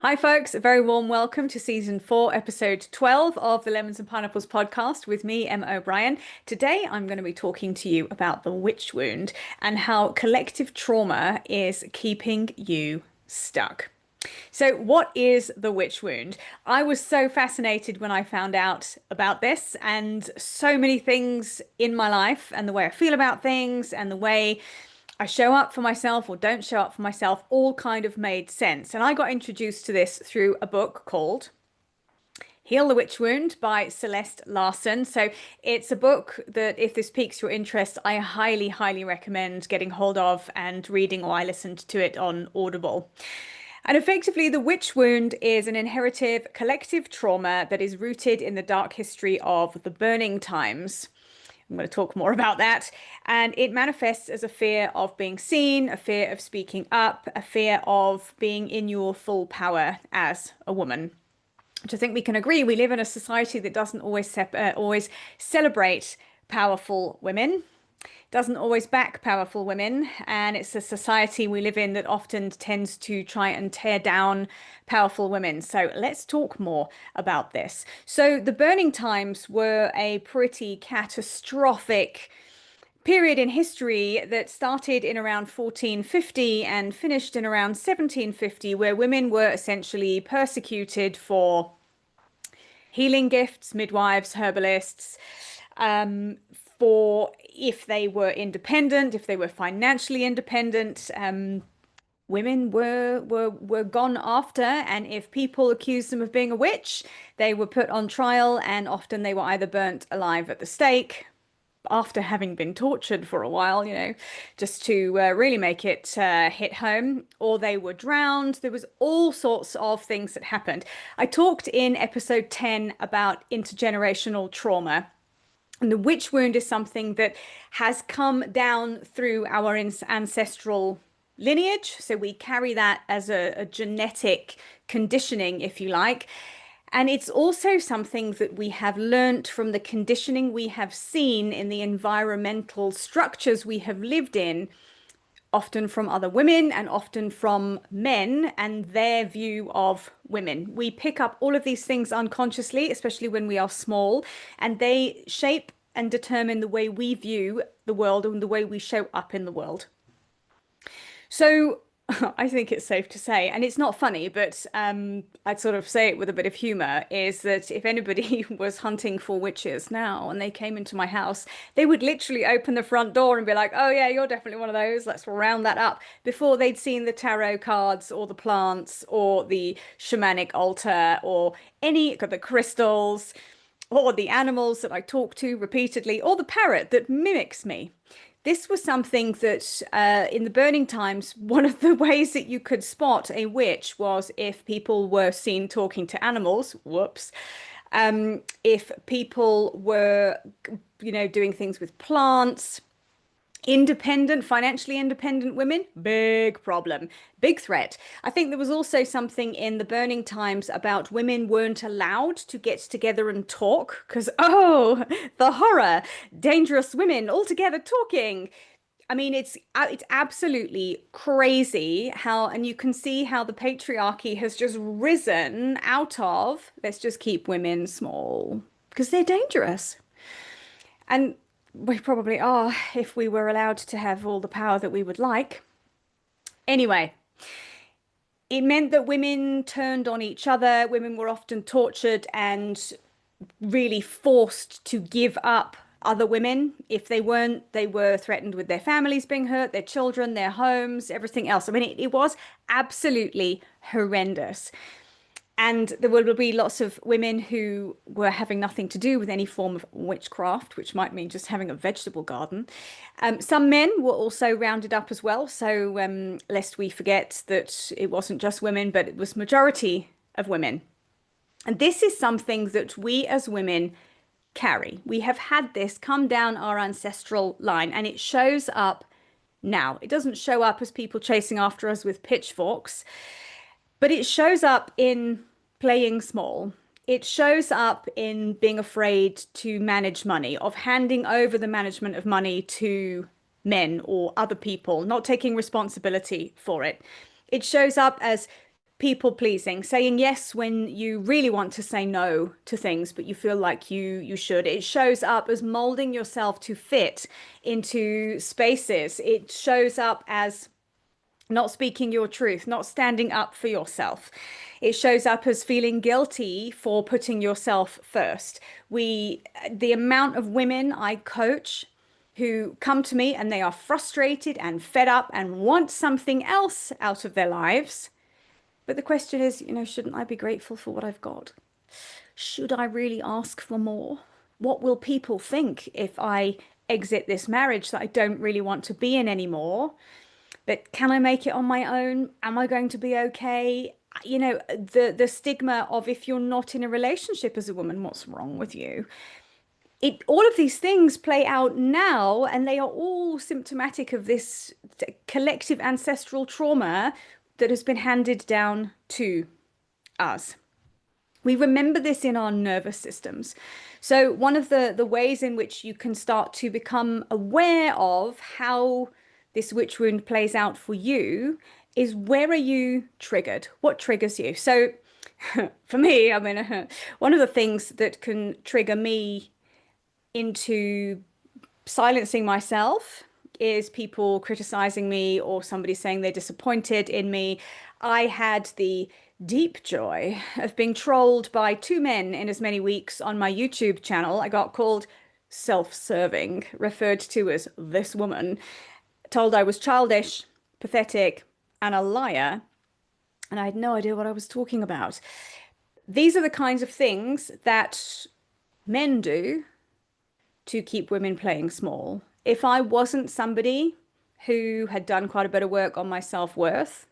Hi, folks. A very warm welcome to season 4, episode 12 of the Lemons and Pineapples podcast with me, Emma O'Brien. Today, I'm going to be talking to you about the witch wound and how collective trauma is keeping you stuck. So, what is the witch wound? I was so fascinated when I found out about this, and so many things in my life, and the way I feel about things, and the way I show up for myself or don't show up for myself, all kind of made sense. And I got introduced to this through a book called Heal the Witch Wound by Celeste Larsen. So it's a book that, if this piques your interest, I highly, highly recommend getting hold of and reading, or I listened to it on Audible. And effectively, the witch wound is an inherited collective trauma that is rooted in the dark history of the burning times. I'm going to talk more about that. And it manifests as a fear of being seen, a fear of speaking up, a fear of being in your full power as a woman. Which I think we can agree, we live in a society that doesn't always celebrate powerful women, doesn't always back powerful women, and it's a society we live in that often tends to try and tear down powerful women. So let's talk more about this. So the burning times were a pretty catastrophic period in history that started in around 1450 and finished in around 1750, where women were essentially persecuted for healing gifts, midwives, herbalists, for if they were independent, if they were financially independent, women were gone after, and if people accused them of being a witch, they were put on trial, and often they were either burnt alive at the stake after having been tortured for a while, just to really make it hit home, or they were drowned. There was all sorts of things that happened. I talked in episode 10 about intergenerational trauma. And the witch wound is something that has come down through our ancestral lineage. So we carry that as a genetic conditioning, if you like. And it's also something that we have learnt from the conditioning we have seen in the environmental structures we have lived in, often from other women and often from men and their view of women. We pick up all of these things unconsciously, especially when we are small, and they shape and determine the way we view the world and the way we show up in the world. So I think it's safe to say, and it's not funny, but I'd sort of say it with a bit of humor, is that if anybody was hunting for witches now and they came into my house, they would literally open the front door and be like, oh yeah, you're definitely one of those. Let's round that up, before they'd seen the tarot cards or the plants or the shamanic altar or any of the crystals or the animals that I talk to repeatedly or the parrot that mimics me. This was something that, in the burning times, one of the ways that you could spot a witch was if people were seen talking to animals. Whoops. If people were, doing things with plants. Independent, financially independent women, big problem, big threat. I think there was also something in the burning times about women weren't allowed to get together and talk because, oh, the horror, dangerous women all together talking. I mean, it's absolutely crazy how, and you can see how the patriarchy has just risen out of, let's just keep women small because they're dangerous. And we probably are if we were allowed to have all the power that we would like. Anyway, it meant that women turned on each other. Women were often tortured and really forced to give up other women. If they weren't, they were threatened with their families being hurt, their children, their homes, everything else. I mean, it was absolutely horrendous. And there will be lots of women who were having nothing to do with any form of witchcraft, which might mean just having a vegetable garden. Some men were also rounded up as well. So lest we forget that it wasn't just women, but it was majority of women. And this is something that we as women carry. We have had this come down our ancestral line, and it shows up now. It doesn't show up as people chasing after us with pitchforks, but it shows up in playing small. It shows up in being afraid to manage money, of handing over the management of money to men or other people, not taking responsibility for it. It shows up as people pleasing, saying yes when you really want to say no to things, but you feel like you should. It shows up as molding yourself to fit into spaces. It shows up as not speaking your truth, not standing up for yourself. It shows up as feeling guilty for putting yourself first. The amount of women I coach who come to me and they are frustrated and fed up and want something else out of their lives. But the question is, shouldn't I be grateful for what I've got? Should I really ask for more? What will people think if I exit this marriage that I don't really want to be in anymore? But can I make it on my own? Am I going to be okay? The stigma of, if you're not in a relationship as a woman, what's wrong with you? All of these things play out now, and they are all symptomatic of this collective ancestral trauma that has been handed down to us. We remember this in our nervous systems. So one of the ways in which you can start to become aware of how this witch wound plays out for you is, where are you triggered? What triggers you? So for me, one of the things that can trigger me into silencing myself is people criticizing me, or somebody saying they're disappointed in me. I had the deep joy of being trolled by 2 men in as many weeks on my YouTube channel. I got called self-serving, referred to as this woman, told I was childish, pathetic, and a liar, and I had no idea what I was talking about. These are the kinds of things that men do to keep women playing small. If I wasn't somebody who had done quite a bit of work on my self-worth,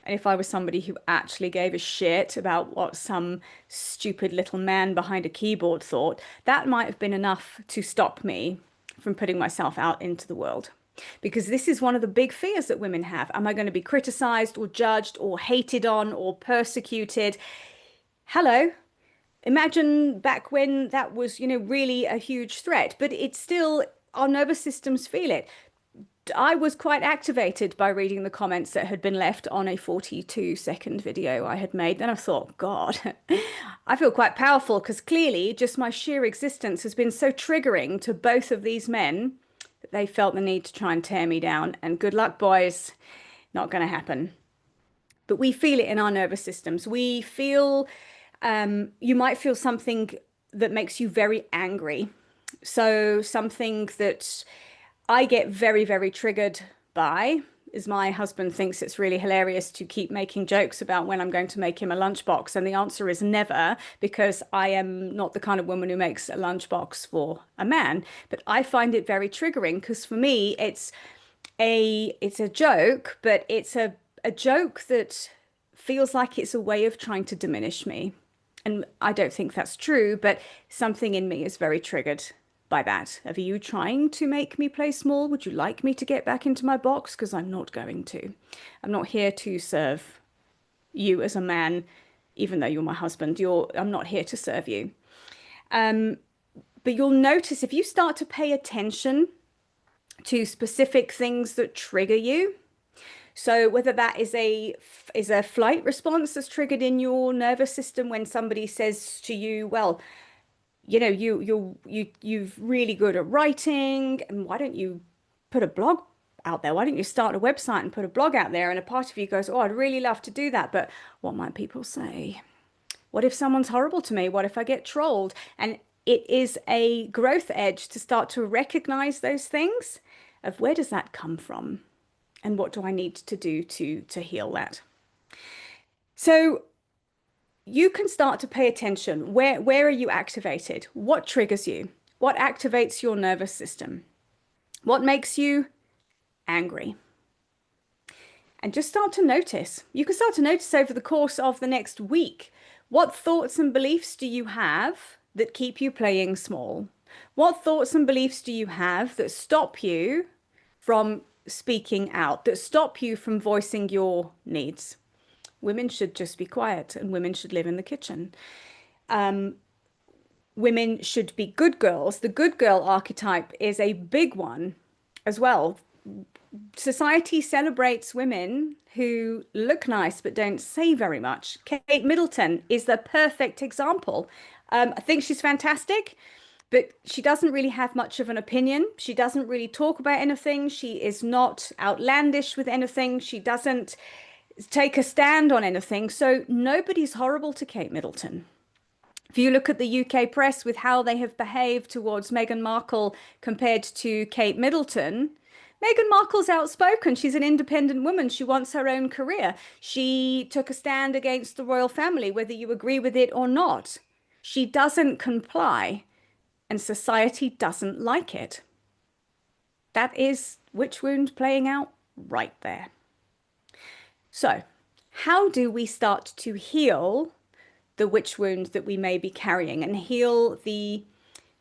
and if I was somebody who actually gave a shit about what some stupid little man behind a keyboard thought, that might have been enough to stop me from putting myself out into the world. Because this is one of the big fears that women have. Am I going to be criticized or judged or hated on or persecuted? Hello. Imagine back when that was, really a huge threat, but it's still, our nervous systems feel it. I was quite activated by reading the comments that had been left on a 42-second video I had made. Then I thought, God, I feel quite powerful, because clearly just my sheer existence has been so triggering to both of these men that they felt the need to try and tear me down. And good luck, boys. Not going to happen. But we feel it in our nervous systems. We feel, you might feel something that makes you very angry. So something that I get very, very triggered by is, my husband thinks it's really hilarious to keep making jokes about when I'm going to make him a lunchbox. And the answer is never, because I am not the kind of woman who makes a lunchbox for a man. But I find it very triggering, because for me, it's a joke, but it's a joke that feels like it's a way of trying to diminish me. And I don't think that's true, but something in me is very triggered by that. Are you trying to make me play small? Would you like me to get back into my box? Because I'm not going to. I'm not here to serve you as a man, even though you're my husband. I'm not here to serve you. But you'll notice, if you start to pay attention to specific things that trigger you, so whether that is a flight response that's triggered in your nervous system when somebody says to you, well, you've really good at writing, and why don't you put a blog out there? Why don't you start a website and put a blog out there? And a part of you goes, oh, I'd really love to do that, but what might people say? What if someone's horrible to me? What if I get trolled? And it is a growth edge to start to recognize those things of, where does that come from? And what do I need to do to heal that? So you can start to pay attention. Where are you activated? What triggers you? What activates your nervous system? What makes you angry? And just start to notice. You can start to notice over the course of the next week, what thoughts and beliefs do you have that keep you playing small? What thoughts and beliefs do you have that stop you from speaking out, that stop you from voicing your needs? Women should just be quiet, and women should live in the kitchen. Women should be good girls. The good girl archetype is a big one as well. society celebrates women who look nice but don't say very much. Kate Middleton is the perfect example. I think she's fantastic, but she doesn't really have much of an opinion. She doesn't really talk about anything. She is not outlandish with anything. She doesn't take a stand on anything. So nobody's horrible to Kate Middleton. If you look at the UK press with how they have behaved towards Meghan Markle compared to Kate Middleton, Meghan Markle's outspoken. She's an independent woman. She wants her own career. She took a stand against the royal family, whether you agree with it or not. She doesn't comply, and society doesn't like it. That is witch wound playing out right there. So, how do we start to heal the witch wound that we may be carrying and heal the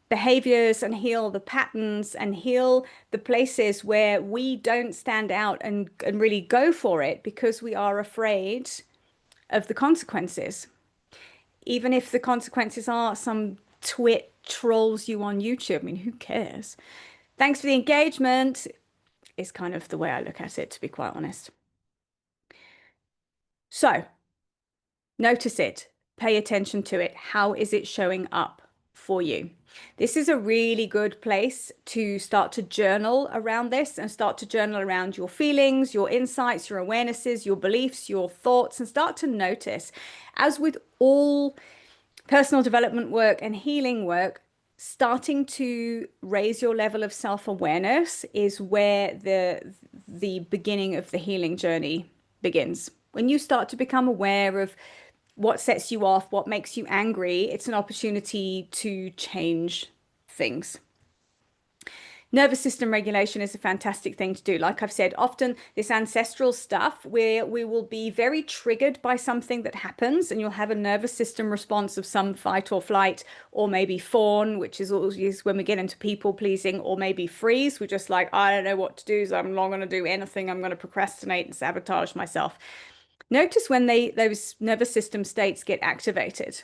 behaviors and heal the patterns and heal the places where we don't stand out and really go for it because we are afraid of the consequences? Even if the consequences are some twit trolls you on YouTube, I mean, who cares? Thanks for the engagement is kind of the way I look at it, to be quite honest. So notice it, pay attention to it. How is it showing up for you? This is a really good place to start to journal around this and start to journal around your feelings, your insights, your awarenesses, your beliefs, your thoughts, and start to notice. As with all personal development work and healing work, starting to raise your level of self-awareness is where the beginning of the healing journey begins. When you start to become aware of what sets you off, what makes you angry, it's an opportunity to change things. Nervous system regulation is a fantastic thing to do. Like I've said, often this ancestral stuff where we will be very triggered by something that happens and you'll have a nervous system response of some fight or flight, or maybe fawn, which is always when we get into people pleasing, or maybe freeze. We're just like, I don't know what to do, so I'm not going to do anything. I'm going to procrastinate and sabotage myself. Notice when those nervous system states get activated.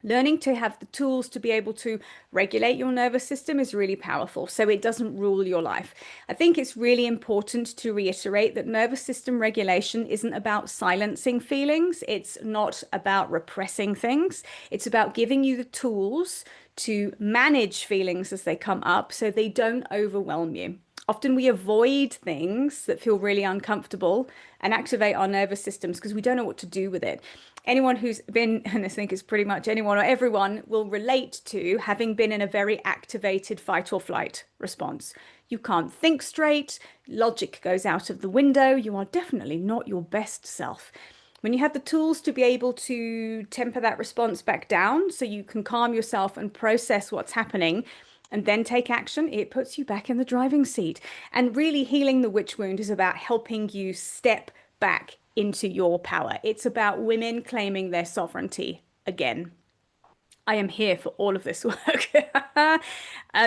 Learning to have the tools to be able to regulate your nervous system is really powerful, so it doesn't rule your life. I think it's really important to reiterate that nervous system regulation isn't about silencing feelings. It's not about repressing things. It's about giving you the tools to manage feelings as they come up so they don't overwhelm you. Often we avoid things that feel really uncomfortable and activate our nervous systems because we don't know what to do with it. Anyone who's been, and I think it's pretty much anyone or everyone, will relate to having been in a very activated fight or flight response. You can't think straight, logic goes out of the window, you are definitely not your best self. When you have the tools to be able to temper that response back down so you can calm yourself and process what's happening, and then take action, it puts you back in the driving seat. And really healing the witch wound is about helping you step back into your power. It's about women claiming their sovereignty again. I am here for all of this work.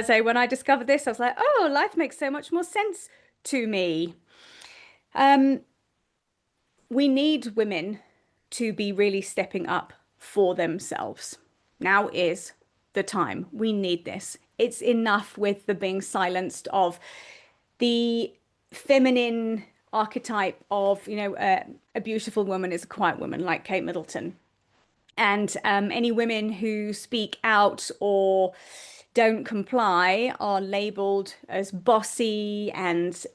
So when I discovered this, I was like, oh, life makes so much more sense to me. We need women to be really stepping up for themselves. Now is the time. We need this. It's enough with the being silenced of the feminine archetype of, a beautiful woman is a quiet woman like Kate Middleton. And any women who speak out or don't comply are labeled as bossy and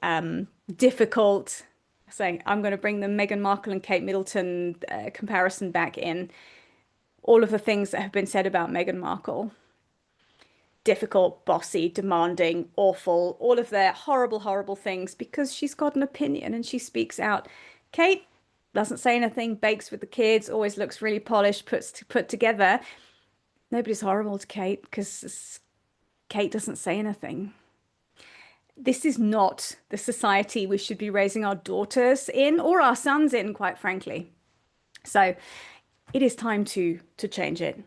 difficult. So I'm going to bring the Meghan Markle and Kate Middleton comparison back in. All of the things that have been said about Meghan Markle. Difficult, bossy, demanding, awful, all of their horrible, horrible things because she's got an opinion and she speaks out. Kate doesn't say anything, bakes with the kids, always looks really polished, put together. Nobody's horrible to Kate because Kate doesn't say anything. This is not the society we should be raising our daughters in or our sons in, quite frankly. So it is time to change it.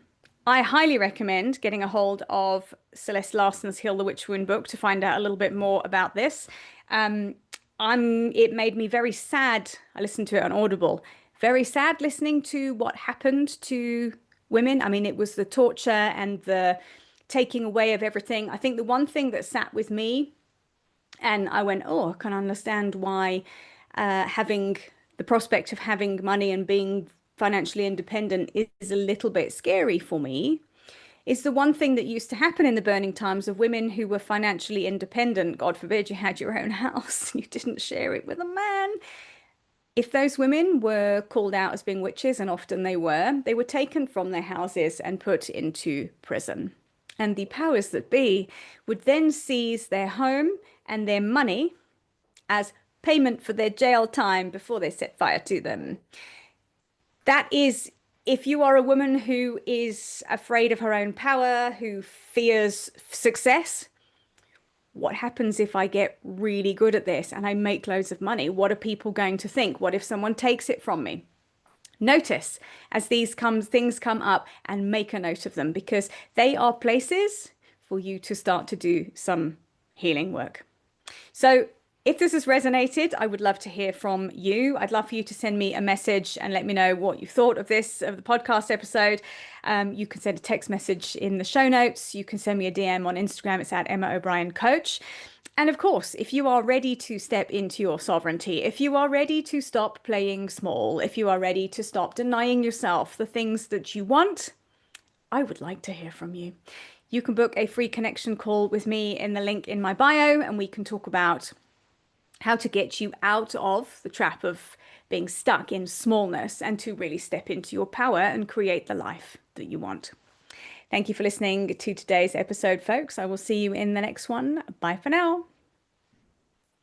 I highly recommend getting a hold of Celeste Larsen's Heal the Witch Wound book to find out a little bit more about this. It made me very sad. I listened to it on Audible. Very sad listening to what happened to women. I mean, it was the torture and the taking away of everything. I think the one thing that sat with me And I went, oh, I can understand why having the prospect of having money and being financially independent is a little bit scary for me. It's the one thing that used to happen in the burning times of women who were financially independent. God forbid you had your own house, you didn't share it with a man. If those women were called out as being witches, and often they were taken from their houses and put into prison. And the powers that be would then seize their home and their money as payment for their jail time before they set fire to them. That is, if you are a woman who is afraid of her own power, who fears success, what happens if I get really good at this and I make loads of money? What are people going to think? What if someone takes it from me? Notice as things come up and make a note of them, because they are places for you to start to do some healing work. So if this has resonated, I would love to hear from you. I'd love for you to send me a message and let me know what you thought of the podcast episode. You can send a text message in the show notes. You can send me a DM on Instagram. It's at Emma O'Brien Coach. And of course, if you are ready to step into your sovereignty, if you are ready to stop playing small, if you are ready to stop denying yourself the things that you want, I would like to hear from you. You can book a free connection call with me in the link in my bio, and we can talk about how to get you out of the trap of being stuck in smallness and to really step into your power and create the life that you want. Thank you for listening to today's episode, folks. I will see you in the next one. Bye for now.